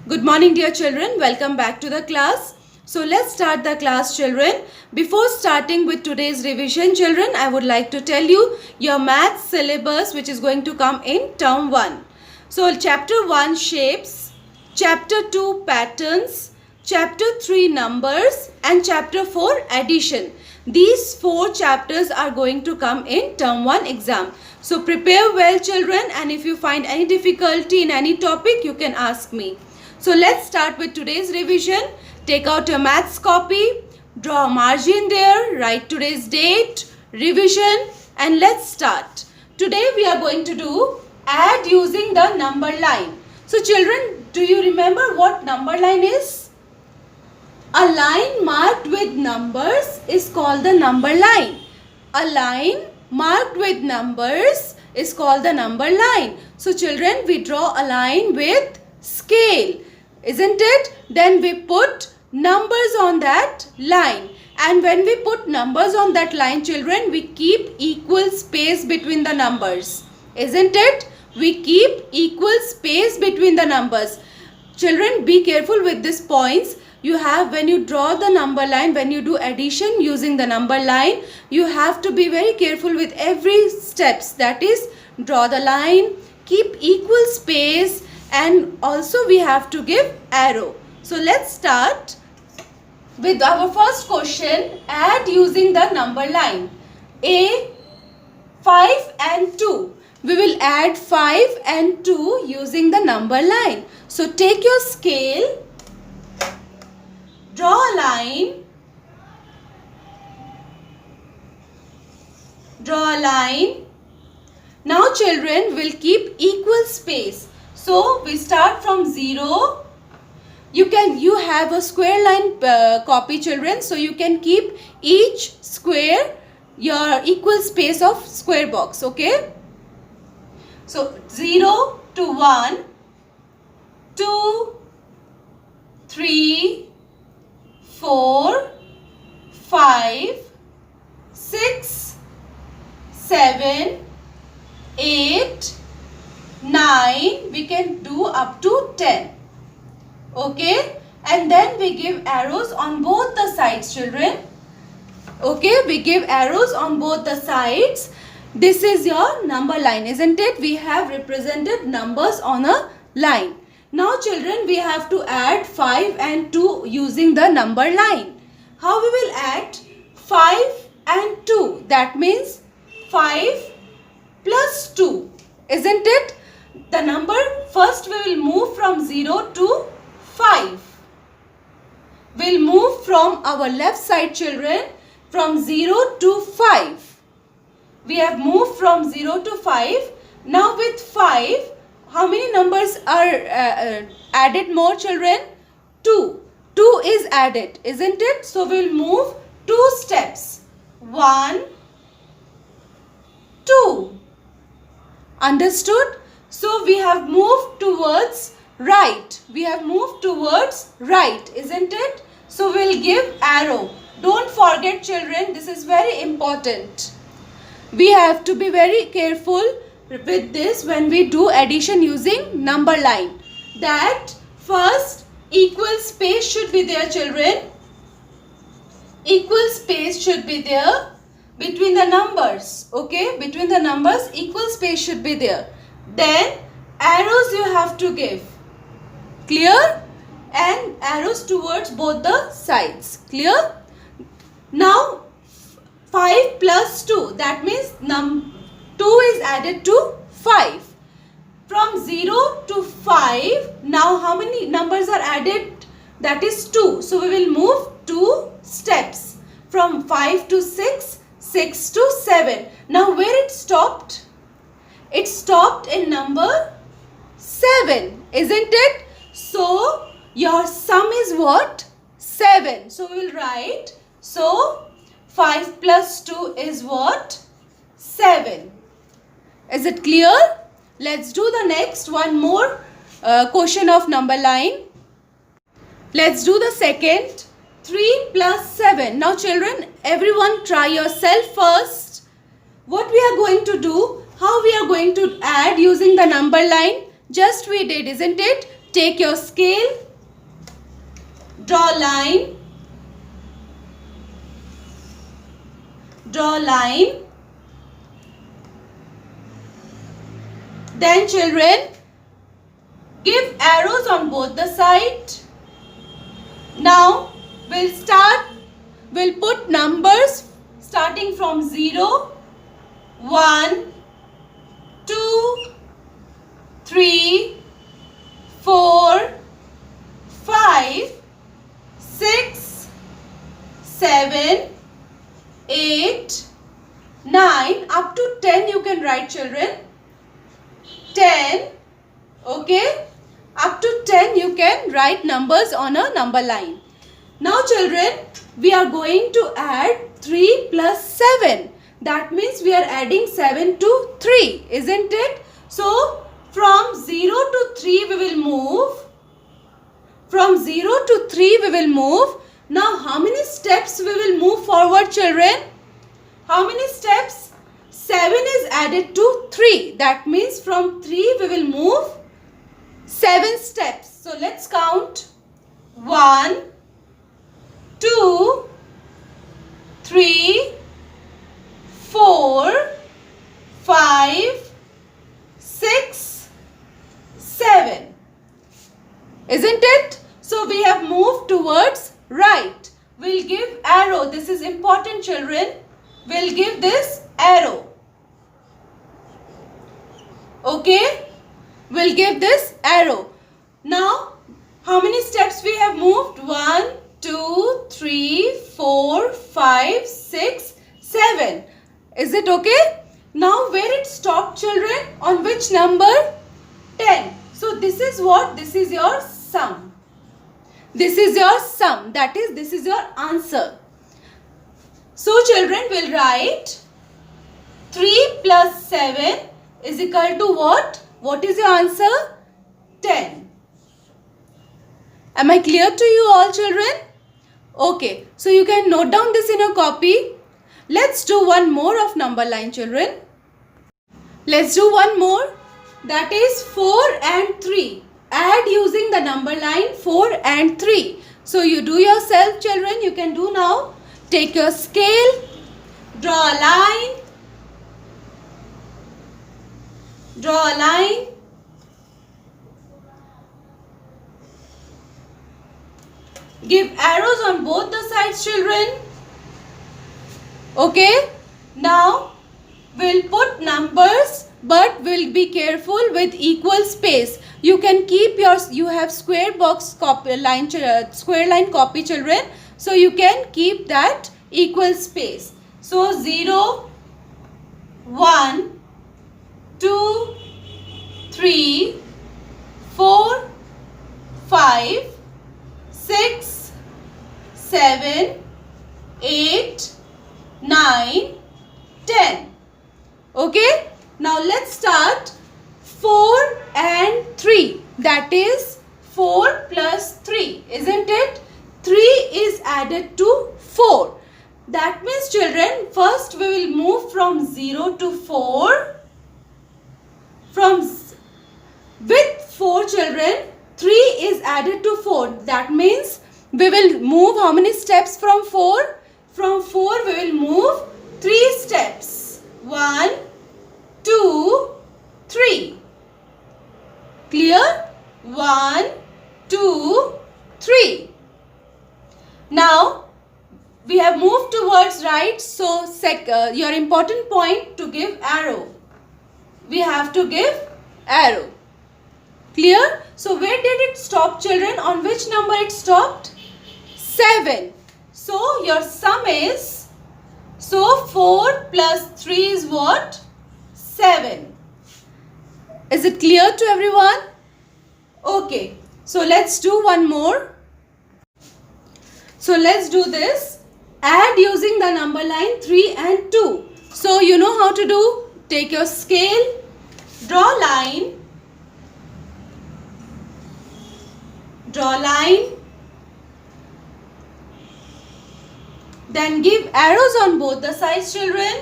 Good morning, dear children. Welcome back to the class. So let's start the class, children. Before starting with today's revision, children, I would like to tell you your maths syllabus which is going to come in term 1. So chapter 1 shapes, chapter 2 patterns, chapter 3 numbers and chapter 4 addition. These 4 chapters are going to come in term 1 exam. So prepare well, children, and if you find any difficulty in any topic, you can ask me. So let's start with today's revision. Take out your maths copy, draw a margin there, write today's date, revision, and let's start. Today we are going to do add using the number line. So children, do you remember what number line is? A line marked with numbers is called the number line. A line marked with numbers is called the number line. So children, we draw a line with scale, isn't it? Then we put numbers on that line, and when we put numbers on that line, children, we keep equal space between the numbers, isn't it? We keep equal space between the numbers. Children, be careful with these points. You have, when you draw the number line, when you do addition using the number line, you have to be very careful with every steps. That is, draw the line, keep equal space, and also we have to give arrow. So let's start with our first question. Add using the number line. A, 5 and 2. We will add 5 and 2 using the number line. So take your scale, draw a line, draw a line. Now children, will keep equal space. So we start from 0. You have a square line copy, children, so you can keep each square your equal space of square box, okay? So 0 to 1, 2, 3, 4, 5, 6, 7, 8, 9, we can do up to 10, okay? And then we give arrows on both the sides, children, okay? We give arrows on both the sides. This is your number line, isn't it? We have represented numbers on a line. Now children, we have to add 5 and 2 using the number line. How we will add 5 and 2? That means 5 plus 2, isn't it? The number, first we will move from 0 to 5. We'll move from our left side, children, from 0 to 5. We have moved from 0 to 5. Now with 5, how many numbers are added more, children? 2. 2 is added, isn't it? So we'll move 2 steps. 1, 2. Understood? So we have moved towards right. We have moved towards right, isn't it? So we'll give arrow. Don't forget, children, this is very important. We have to be very careful with this when we do addition using number line. That first equal space should be there, children. Equal space should be there between the numbers, okay? Between the numbers, equal space should be there. Then arrows you have to give, clear? And arrows towards both the sides, clear? Now 5 plus 2, that means 2 is added to 5. From 0 to 5, now how many numbers are added? That is 2. So we will move 2 steps. From 5 to 6, 6 to 7. Now where it stopped? It stopped in number 7, isn't it? So your sum is what? 7. So we will write, so 5 plus 2 is what? 7. Is it clear? Let's do the next one more question of number line. Let's do the second. 3 plus 7. Now children, everyone try yourself first. What we are going to do, how we are going to add using the number line, just we did, isn't it? take your scale, draw line, then children, give arrows on both the sides. Now we'll put numbers starting from 0, 1, 2, 3, 4, 5, 6, 7, 8, 9, up to 10 you can write, children. 10, okay? Up to 10 you can write numbers on a number line. Now children, we are going to add 3 plus 7. That means we are adding 7 to 3, isn't it? So from 0 to 3 we will move. From 0 to 3 we will move. Now how many steps we will move forward, children? How many steps? 7 is added to 3. That means from 3 we will move 7 steps. So let's count. 1, 2, 3, 4, 5, 6, 7. Isn't it? So we have moved towards right. We'll give arrow. This is important, children. We'll give this arrow. Okay? We'll give this arrow. Now, how many steps we have moved? 1, 2, 3, 4, 5, 6, 7. Is it okay? Now, where it stopped, children? On which number? 10. So, this is what? This is your sum. This is your sum. That is, this is your answer. So, children will write 3 plus 7 is equal to what? What is your answer? 10. Am I clear to you all, children? Okay. So, you can note down this in your copy. Let's do one more of number line, children. Let's do one more. That is 4 and 3. Add using the number line 4 and 3. So, you do yourself, children. You can do now. Take your scale. Draw a line. Draw a line. Give arrows on both the sides, children. Okay. Now, we'll put numbers, but we'll be careful with equal space. You can keep you have square box copy line, square line copy, children. So, you can keep that equal space. So, 0, 1, 2, 3, 4, 5, 6, 7, 8, 9, 10. Okay. Now let's start 4 and 3. That is 4 plus 3. Isn't it? 3 is added to 4. That means, children, first we will move from 0 to 4. With 4, children, 3 is added to 4. That means we will move how many steps from 4? From 4 we will move 3 steps. 1, 2, 3. Clear? 1, 2, 3. Now, we have moved towards right. So, your important point to give arrow. We have to give arrow. Clear? So, where did it stop, children? On which number it stopped? 7. So, your sum is, so 4 plus 3 is what? 7. Is it clear to everyone? Okay. So, let's do one more. So, let's do this. Add using the number line 3 and 2. So, you know how to do. Take your scale. Draw line. Draw line. Then give arrows on both the sides, children.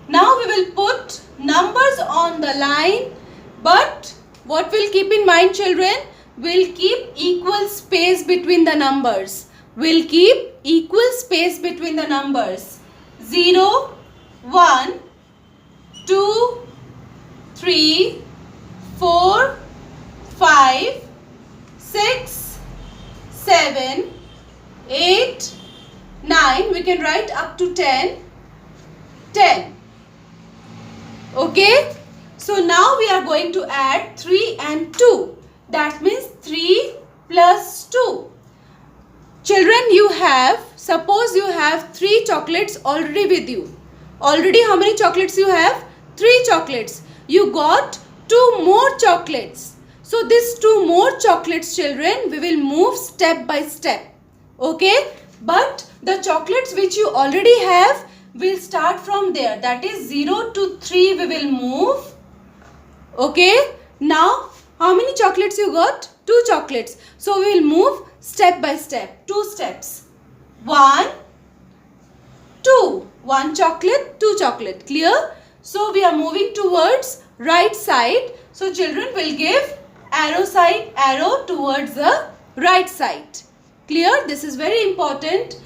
Now we will put numbers on the line, but What we'll keep in mind, children? We'll keep equal space between the numbers. We'll keep equal space between the numbers. 0, 1, 2, 3, 4, 5, 6, 7, 8, 9. We can write up to 10. 10. Okay. So now we are going to add 3 and 2. That means 3 plus 2. Children, suppose you have 3 chocolates already with you. Already how many chocolates you have? 3 chocolates. You got 2 more chocolates. So these 2 more chocolates, children, we will move step by step. Okay? But the chocolates which you already have, we'll start from there. That is 0 to 3 we will move. Okay? Now, how many chocolates you got? 2 chocolates. So we will move step by step. 2 steps. 1, 2. 1 chocolate, 2 chocolate. Clear? So we are moving towards right side. So children will give arrow towards the right side. Clear? This is very important.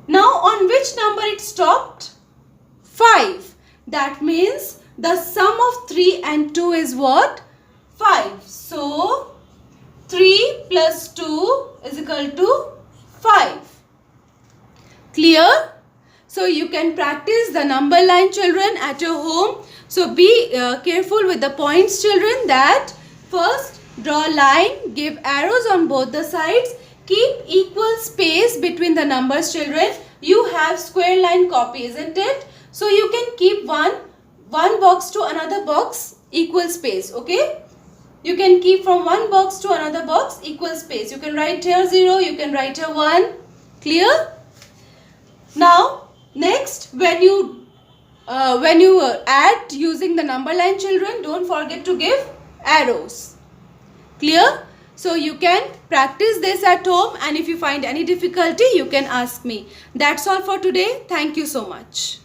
Now on which number it stopped? 5. That means the sum of 3 and 2 is what? 5. So 3 plus 2 is equal to 5. Clear? So you can practice the number line, children, at your home. So be careful with the points, children, that first draw a line, give arrows on both the sides, keep equal space between the numbers, children. You have square line copy, isn't it? So you can keep one box to another box equal space, okay? You can keep from one box to another box equal space. You can write here 0, you can write here 1. Clear? Now, next, when you add using the number line, children, don't forget to give arrows. Clear? So you can practice this at home, and if you find any difficulty, you can ask me. That's all for today. Thank you so much.